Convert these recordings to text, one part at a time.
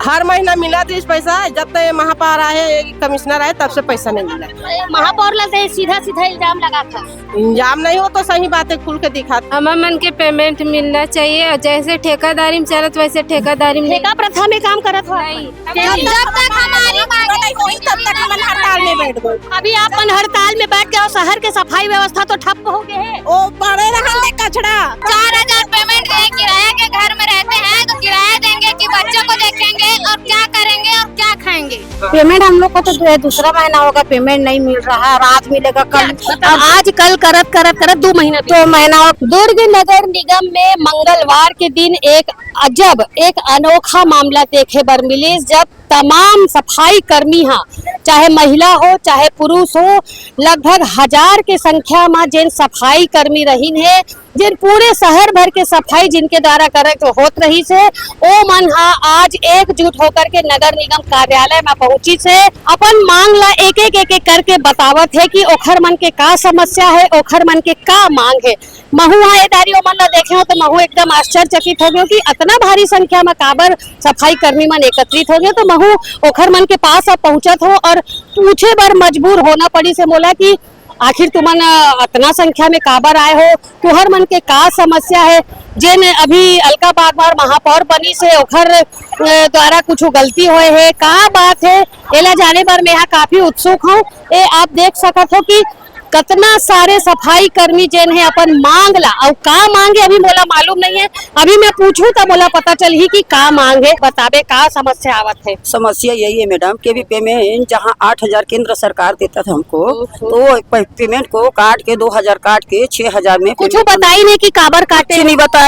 हर महीना मिला तो इस पैसा, जब तक महापौर आए कमिश्नर आए तब से पैसा नहीं मिला। महापौर से सीधा सीधा इल्जाम लगा था। इंजाम नहीं हो तो सही बातें खुल के दिखा। हमार मन के पेमेंट मिलना चाहिए और जैसे ठेकेदारी में चलत वैसे ठेकेदारी में ठेका प्रथा में काम करत हो। जब तक हमारी मांग नहीं हुई तब तक हम हड़ताल में बैठ गए। अभी आप हड़ताल में बैठ गए, शहर के सफाई व्यवस्था तो ठप हो गए है। ओ पड़े रहने कचड़ा 4000 पेमेंट है, किराया के घर में रहते हैं तो किराया देंगे कि बच्चों को देखेंगे और क्या करेंगे और क्या खाएंगे। पेमेंट हम लोग को तो दूसरा महीना होगा, पेमेंट नहीं मिल रहा है। आज मिलेगा कल, आज कल करत करत करत 2 महीना। दुर्ग नगर निगम में मंगलवार के दिन एक अजब एक अनोखा मामला देखे बर मिली, जब तमाम सफाई कर्मी चाहे महिला हो चाहे पुरुष हो, लगभग 1000 के संख्या में जिन सफाई कर्मी रहीन है, जिन पूरे शहर भर के सफाई जिनके द्वारा करे तो होत रही से, ओ मन आज एकजुट होकर के नगर निगम कार्यालय में पहुंची से अपन मांग ला एक एक करके बतावत है कि ओखर मन के का समस्या है, ओखर मन के का मांग है। महू दारियों मन ला देखे हो तो महू एकदम आश्चर्यचकित हो गए कि इतना भारी संख्या में काबर सफाई कर्मी मन एकत्रित हो गए। तो महू ओखर मन के पास अब पहुंचत हो और पूछे बर मजबूर होना पड़ी से बोला कि आखिर तुमन इतना संख्या में काबर आए हो, तुहर मन के का समस्या है, जिन अभी अलका बागवार महापौर बनी से ओखर द्वारा कुछ गलती होए है, का बात है एला जाने बर मैं यहाँ काफी उत्सुक हूँ। आप देख सकत हो कि कितना सारे सफाई कर्मी जिन है अपन मांग ला और का मांगे अभी मोला मालूम नहीं है। अभी मैं पूछूं तो मोला पता चल ही कि का मांगे, बताबे का समस्या आवत है। समस्या यही है मैडम कि भी पेमेंट जहां 8000 केंद्र सरकार देता था हमको, तो पेमेंट को काट के 2000 काट के 6000 में कुछ बताई नहीं कि काबर काटे।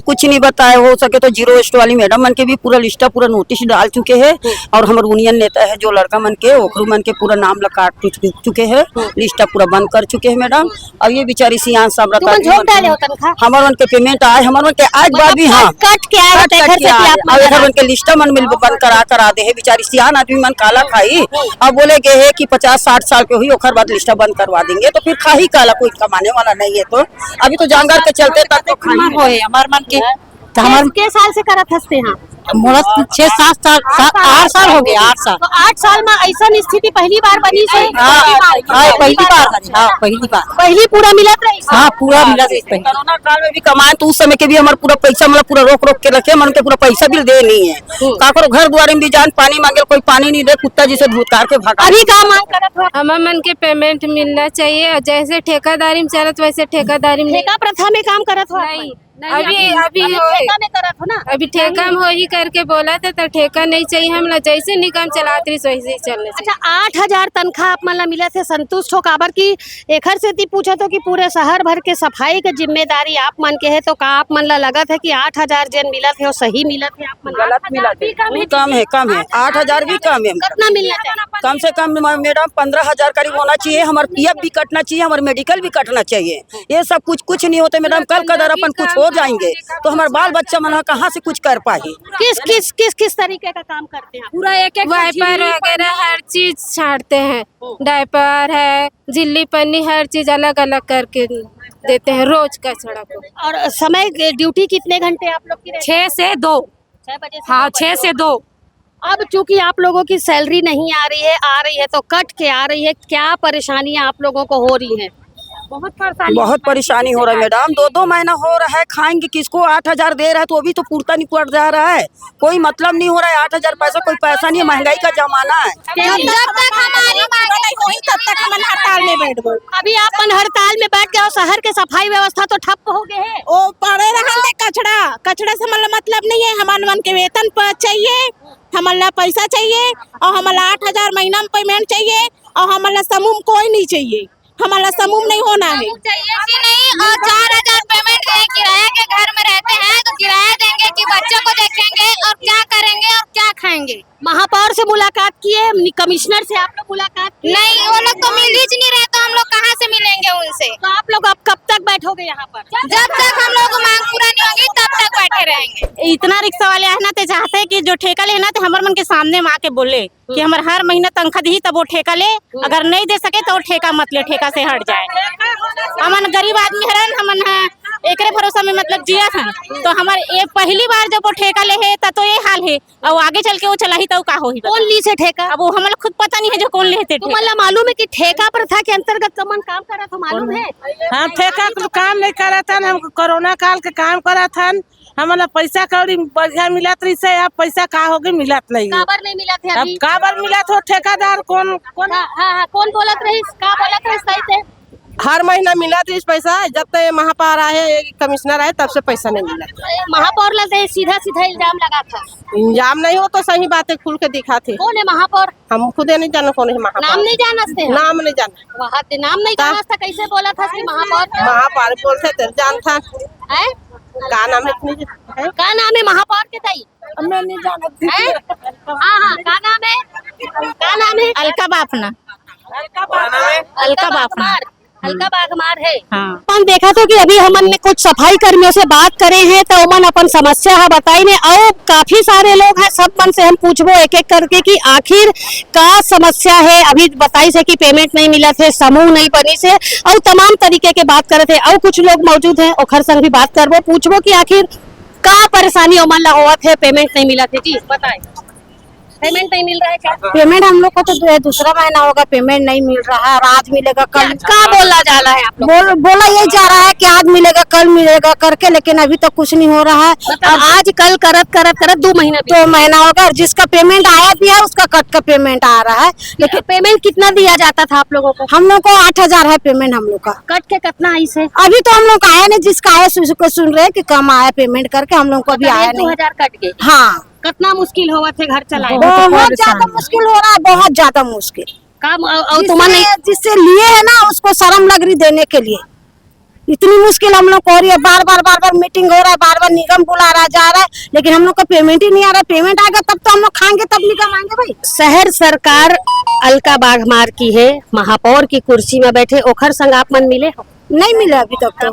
कुछ नहीं बताया। हो सके तो जीरो वेस्ट वाली मैडम मन के भी पूरा लिस्टा पूरा नोटिस डाल चुके हैं और हमारे यूनियन नेता है जो लड़का मन के ओखरू मन के पूरा नाम काट चुके हैं, लिस्टा पूरा बंद कर चुके हैं मैडम। अब ये बेचारी सियान साहब हमारे मन के पेमेंट आए, हमारे मन के आज बाद भी कट के आए मन के लिस्टा मन मिल बंद करा दे है। बेचारी सियान आदमी मन काला खाई। अब बोले गए है कि 50-60 साल के हुई ओखर बाद लिस्टा बंद करवा देंगे, तो फिर खाही काला, कोई कमाने वाला नहीं है। तो अभी तो जांगर के चलते तक तो खाही हो है हमारे मन के। हमारे के साल से करत हंसते हैं मोरा 6-7 साल 8 साल हो गए। 8 साल तो 8 साल में ऐसा स्थिति पहली बार बनी से। पहली पूरा मिला पूरा मिला। कोरोना काल में भी कमाए तो उस समय के भी हमारे पूरा पैसा मतलब पूरा रोक के रखे, मन के पूरा पैसा बिल दे नहीं है। काकर घर द्वारे में भी जान पानी मांगे, कोई पानी नहीं दे, कुत्ता जिसे धुतकार के भागा। अभी का मांग करत हो? हमार मन के पेमेंट मिलना चाहिए और जैसे ठेकेदारी में चलत वैसे ठेकेदारी में। ठेका प्रथा में काम करत हो? अभी ठेका में करत हो ना? अभी ठेका में हो ही करके बोला था, तो ठेका नहीं चाहिए हमला, जैसे निगम चलात रही वैसे ही चलने से। अच्छा, 8000 तनख्वाह आप मन ला मिला थे, संतुष्ट हो? काबर की एखर से पूछा तो कि पूरे शहर भर के सफाई के जिम्मेदारी आप मन के है, तो का आप मन ला लगा था कि 8000 जन मिला थे और सही मिला थे? आप मन गलत मिला थे। कम है 8000 भी कम है। कितना मिलना चाहिए? कम से कम मैडम 15000 करीब होना चाहिए। हमारे पीएफ भी कटना चाहिए, हमारे मेडिकल भी कटना चाहिए। ये सब कुछ नहीं होते मैडम। कल कदर अपन कुछ हो जाएंगे तो हमारे बाल बच्चा मन कहाँ से कुछ कर पाए। किस तरीके का काम करते हैं? पूरा एक वाइपर वगैरह हर चीज छाड़ते हैं, डायपर है, झिल्ली पन्नी, हर चीज अलग अलग करके देते हैं रोज का कचड़ा को। और समय ड्यूटी कितने घंटे आप लोग की? 6 से 2। 6 बजे से? हाँ, 6 से 2। अब चूंकि आप लोगों की सैलरी नहीं आ रही है तो कट के आ रही है, क्या परेशानियां आप लोगों को हो रही हैं? बहुत परेशानी हो रहा है मैडम। 2 महीना हो रहा है, खाएंगे किसको? 8000 दे रहा है तो अभी तो पूर्ता नहीं पड़ जा रहा है, कोई मतलब नहीं हो रहा है। 8000 पैसा कोई पैसा नहीं है, महंगाई का जमाना है। जब तक हमारी मांग नहीं हुई तब तक हम हड़ताल में बैठ गए। अभी आप हड़ताल में बैठ गए और शहर के सफाई व्यवस्था तो ठप हो गए है। ओ पड़े रहने कचड़ा से मतलब नहीं है। हमारे मन के वेतन चाहिए, हमारा पैसा चाहिए और हमारा 8000 महीना में पेमेंट चाहिए और हमारा समूह कोई नहीं चाहिए। हमारा समूह नहीं होना है चाहिए कि नहीं। और 4000 पेमेंट है, किराया के घर में रहते हैं तो किराया देंगे कि बच्चों को देखेंगे और क्या करेंगे और क्या खाएंगे। महापौर से मुलाकात किए, कमिश्नर से आप लोग मुलाकात किए? नहीं, वो लोग तो मिल ही नहीं रहे, तो हम लोग कहाँ से मिलेंगे उनसे? तो आप लोग अब कब तक बैठोगे यहाँ पर? जब तक हम लोग मांग पूरा नहीं होगी तब तक बैठे रहेंगे। इतना रिक्शा वाले है ना ते चाहते हैं कि जो ठेका लेना तो हमारे मन के सामने में आके बोले कि हमारे हर महीना तनख्वाह दी तब वो ठेका ले, अगर नहीं दे सके तो वो ठेका मत ले, ठेका से हट जाए। हमन गरीब आदमी हरन, हमन एकरे भरोसा में मतलब जिया था। तो हमारे ये पहली बार जब वो ठेका ले है तो ये हाल है, और आगे चल के वो चलाही तो का होही। कौन ली से ठेका? अब वो हमारे खुद पता नहीं है जो कौन लेते तो मतलब मालूम है कि ठेका प्रथा के अंतर्गत कमन काम करा था, मालूम है? हम ठेका के काम नहीं करा था, हम कोरोना काल के काम करा था। हमारा पैसा कौड़ी बढ़िया मिलत रही से, अब पैसा का हो गई मिलत नहीं है। काबर नहीं मिला थे अब अभी? काबर मिलत हो ठेकादार कौन कौन हाँ, कौन बोलत रही, का बोलत रही सही से? हर महीना मिला था इस पैसा, जब तक महापौर आए कमिश्नर आए तब से पैसा नहीं मिला। महापौर लगे सीधा सीधा इल्जाम लगा था। इंजाम नहीं हो तो सही बातें खुल के दिखा थे। कौन है महापौर? हम खुदे नहीं जाने कौन है महापौर। नाम नहीं जानते हैं? नाम नहीं जाना। वहाँ पे नाम नहीं जाना था, कैसे बोला था कि महापौर? महापौर बोलते थे जान था। हैं? का नाम है? का नाम है महापौर के ताई? मैं नहीं जानती। हैं? हाँ, का नाम है? का नाम है? अलका बाफना। अलका बागमार। अलका बागमार है। हाँ। अपन देखा तो कि अभी हमन ने कुछ सफाई कर्मियों से बात करे हैं तो उमन अपन समस्या है बताई ने, और काफी सारे लोग हैं, सब मन से हम पूछबो एक एक करके कि आखिर का समस्या है। अभी बताई से कि पेमेंट नहीं मिला थे, समूह नहीं बनी से, और तमाम तरीके के बात करे थे। और कुछ लोग मौजूद हैं, ओखर संग भी बात करबो, पूछबो कि आखिर का परेशानी उमन ला हुआ थे, पेमेंट नहीं मिला थे। जी बताए, पेमेंट नहीं मिल रहा है क्या? पेमेंट हम लोग को तो दूसरा महीना होगा, पेमेंट नहीं मिल रहा है। और आज मिलेगा कल, का बोला जा रहा है आप लोग? बोला यही जा रहा है कि आज मिलेगा कल मिलेगा करके, लेकिन अभी तक कुछ नहीं हो रहा है। मतलब आज कल करत करत करत 2 महीना 2 महीना होगा, और जिसका पेमेंट आया भी है उसका कट का पेमेंट आ रहा है। लेकिन पेमेंट कितना दिया जाता था आप लोगों को? हम लोग को 8,000 है पेमेंट हम लोग का। कट के कितना आई से? अभी तो हम लोग का आया नहीं, जिसका आया उसको सुन रहे हैं कि कम आया पेमेंट करके, हम लोग को अभी आया नहीं। 2000 कट गए। हाँ, कितना मुश्किल हुआ थे घर चलाए? बहुत ज्यादा मुश्किल हो रहा है, बहुत ज्यादा मुश्किल। काम और तुम्हारे जिससे लिए है ना उसको शर्म लग रही देने के लिए। इतनी मुश्किल हम लोग को हो रही है, बार बार मीटिंग हो रहा है, बार निगम बुला रहा जा रहा है, लेकिन हम लोग का पेमेंट ही नहीं आ रहा। पेमेंट आएगा तब तो हम लोग खाएंगे, तब निगम आएंगे भाई। शहर सरकार अलका बागमार की है, महापौर की कुर्सी में बैठे, ओखर संग आप मन मिले हो? नहीं मिला अभी तक तो।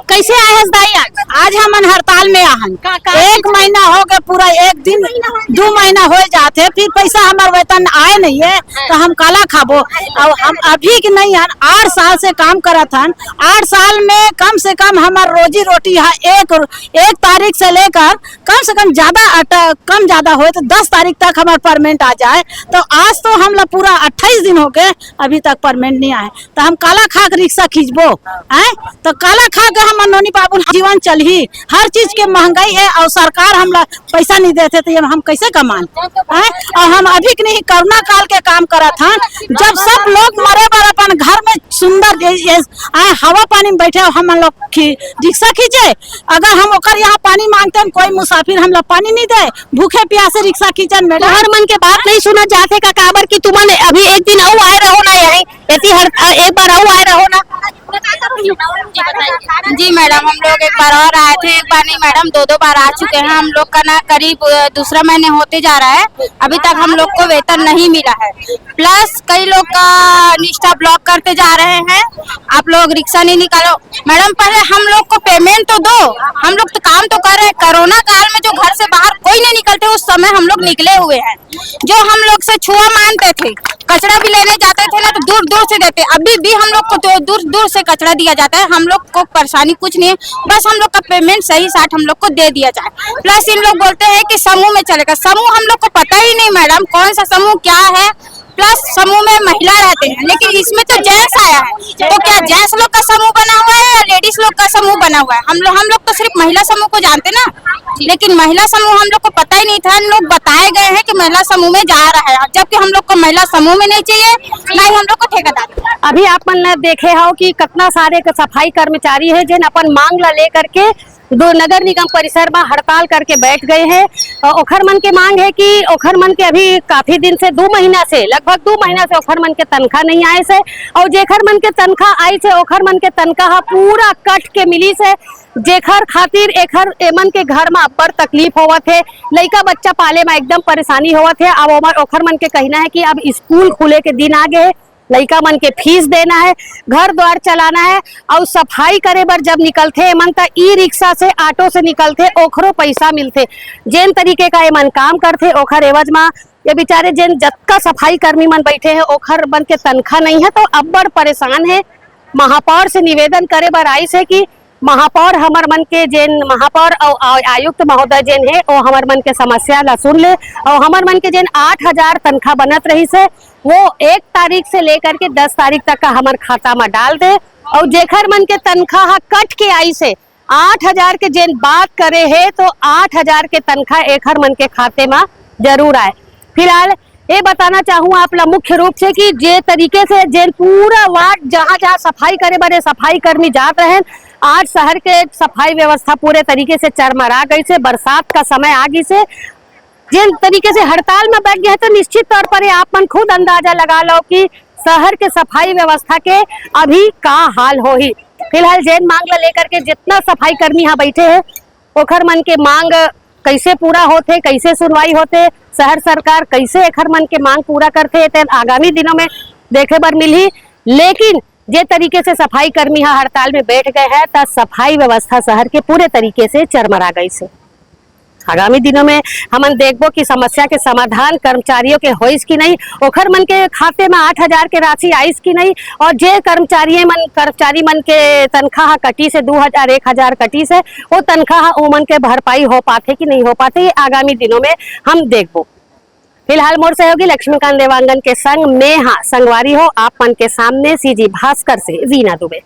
कैसे आए हैं दाई आज? आज हम हड़ताल में आहन, 1 महीना हो गया पूरा, 1 दिन 2 महीना हो जाते, फिर पैसा हमारे वेतन आए नहीं है तो हम काला खाबो। और हम अभी की नहीं हन, 8 साल से काम करत हन। 8 साल में कम से कम हमार रोजी रोटी है 1 तारीख से लेकर कम से कम कम ज्यादा हो तो 10 तारीख तक हमारा परमेंट आ जाए। तो आज तो हम लोग पूरा 28 दिन हो गए अभी तक परमेंट नहीं आए, तो हम काला खा के रिक्शा खींचबो है? तो काला खा के हम नोनी बाबू जीवन चल ही, हर चीज के महंगाई है, और सरकार हम पैसा नहीं देते तो हम कैसे कमान है? और हम अभी के नहीं कोरोना काल के काम करा था, जब सब लोग मरे बर अपन घर में सुंदर हवा पानी में बैठे, हम लोग रिक्शा खींचे। अगर हम ओकर यहाँ पानी मांगते हैं, कोई मुसाफिर हम लोग पानी नहीं दे, भूखे प्यासे रिक्शा खींचन में। हर मन के बात नहीं सुना जाते का काबर की तुमन अभी एक दिन आओ आए रहो ना, यही एक बार आओ आए रहो ना। जी मैडम, हम लोग एक बार और आए थे, एक बार नहीं मैडम 2 बार आ चुके हैं। हम लोग का ना करीब दूसरा महीने होते जा रहा है, अभी तक हम लोग को वेतन नहीं मिला है। प्लस कई लोग का निष्ठा ब्लॉक करते जा रहे हैं, आप लोग रिक्शा नहीं निकालो। मैडम पहले हम लोग को पेमेंट तो दो, हम लोग तो काम तो कर रहे हैं। कोरोना काल में जो घर से बाहर कोई नहीं निकलते, उस समय हम लोग निकले हुए हैं। जो हम लोग से छुआ मानते थे, कचरा भी लेने जाते थे ना तो दूर दूर से देते, अभी भी हम लोग को तो दूर दूर से कचरा दिया जाता है। हम लोग को परेशानी कुछ नहीं है, बस हम लोग का पेमेंट सही साथ हम लोग को दे दिया जाए। प्लस इन लोग बोलते हैं कि समूह में चलेगा, समूह हम लोग को पता ही नहीं मैडम कौन सा समूह क्या है। प्लस समूह में महिला रहते हैं, लेकिन इसमें तो जेंट्स आया है, तो क्या जेंट्स लोग का समूह बना हुआ है या लेडीज लोग का समूह बना हुआ है? हम लोग तो सिर्फ महिला समूह को जानते ना, लेकिन महिला समूह हम लोग को पता ही नहीं था। हम लोग बताए गए हैं कि महिला समूह में जा रहा है, जबकि हम लोग को महिला समूह में नहीं चाहिए, ना ही हम लोग को ठेकेदार। अभी आप मन ने देखे हो कि कितना सारे सफाई कर्मचारी है जिन अपन मांग ला ले करके नगर निगम परिसर में हड़ताल करके बैठ गए हैं। ओखर मन के मांग है कि ओखर मन के अभी काफी दिन से 2 महीना से लगभग 2 महीना से ओखर मन के तनख्वाह नहीं आए से, और जेखर मन के तनख्वाह आई से ओखर मन के तनख्वाह पूरा कट के मिली से, जेखर खातिर एमन के घर में अब्बर तकलीफ होवत है, लइका बच्चा पाले में एकदम परेशानी होवत है। अब ओखर मन के कहना है कि अब स्कूल खुले के दिन आ गए, लइका मन के फीस देना है, घर द्वार चलाना है, और सफाई करे बर जब निकलते मन त ई रिक्शा से ऑटो से निकलते, ओखरो पैसा मिलते। जेन तरीके का एमन काम करते ओखर एवज में ये बेचारे जेन जत्का सफाई कर्मी मन बैठे हैं ओखर मन के तनख्वाह नहीं है, तो अब्बड़ परेशान है। महापौर से निवेदन करे बर आई से कि महापौर हमर मन के जेन महापौर और आयुक्त महोदय जेन है वो हमर मन के समस्या ला सुन ले और हमर मन के जेन 8,000 तनख्वाह बनत रही से वो 1 तारीख से लेकर के 10 तारीख तक का हमर खाता में डाल दे और जेखर मन के तनख्वाह कट के आई से 8,000 के जेन बात करे है तो 8,000 के तनख्वाह एखर मन के खाते में जरूर आए। फिलहाल ये बताना चाहूँ आप लोग मुख्य रूप से कि जे तरीके से जेन पूरा वार्ड जहाँ जहाँ सफाई करे बड़े सफाई कर्मी जात रहे, आज शहर के सफाई व्यवस्था पूरे तरीके से चरमरा गई से, बरसात का समय आ गई से, जिन तरीके से हड़ताल में बैठ गए तो निश्चित तौर पर आप मन खुद अंदाजा लगा लो कि शहर के सफाई व्यवस्था के अभी का हाल हो ही। फिलहाल जेन मांग ला लेकर के जितना सफाई कर्मी यहाँ बैठे हैं ओखर मन के मांग कैसे पूरा होते, कैसे सुनवाई होते, शहर सरकार कैसे एखर मन के मांग पूरा करते तो आगामी दिनों में देखे बर मिली। लेकिन जे तरीके से सफाई कर्मी यहाँ हड़ताल में बैठ गए हैं तब सफाई व्यवस्था शहर के पूरे तरीके से चरमरा गई से। आगामी दिनों में हमन देखबो कि समस्या के समाधान कर्मचारियों के होइस कि नहीं, ओखर मन के खाते में 8,000 के राशि आइस कि नहीं, और जे कर्मचारी मन के तनख्वाह कटी से 2,000 1,000 कटी से वो तनख्वाह ओमन के भरपाई हो पाते कि नहीं हो पाते, ये आगामी दिनों में हम देखबो। फिलहाल मोर सहयोगी लक्ष्मीकांत देवांगन के संग में संगवारी हो आप मन के सामने सीजी भास्कर से वीना दुबे।